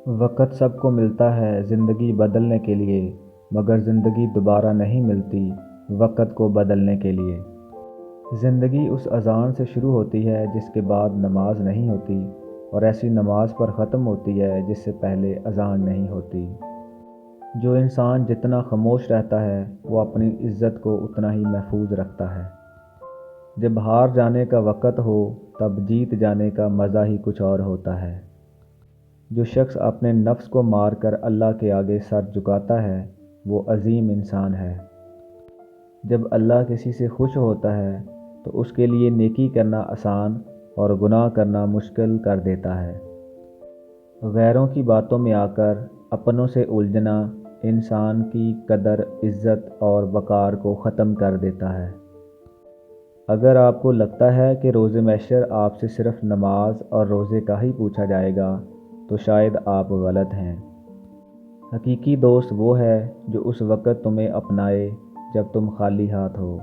وقت سب کو ملتا ہے زندگی بدلنے کے لیے، مگر زندگی دوبارہ نہیں ملتی وقت کو بدلنے کے لیے۔ زندگی اس اذان سے شروع ہوتی ہے جس کے بعد نماز نہیں ہوتی، اور ایسی نماز پر ختم ہوتی ہے جس سے پہلے اذان نہیں ہوتی۔ جو انسان جتنا خاموش رہتا ہے وہ اپنی عزت کو اتنا ہی محفوظ رکھتا ہے۔ جب ہار جانے کا وقت ہو تب جیت جانے کا مزہ ہی کچھ اور ہوتا ہے۔ جو شخص اپنے نفس کو مار کر اللہ کے آگے سر جھکاتا ہے وہ عظیم انسان ہے۔ جب اللہ کسی سے خوش ہوتا ہے تو اس کے لیے نیکی کرنا آسان اور گناہ کرنا مشکل کر دیتا ہے۔ غیروں کی باتوں میں آ کر اپنوں سے الجھنا انسان کی قدر، عزت اور وقار کو ختم کر دیتا ہے۔ اگر آپ کو لگتا ہے کہ روز محشر آپ سے صرف نماز اور روزے کا ہی پوچھا جائے گا تو شاید آپ غلط ہیں۔ حقیقی دوست وہ ہے جو اس وقت تمہیں اپنائے جب تم خالی ہاتھ ہو۔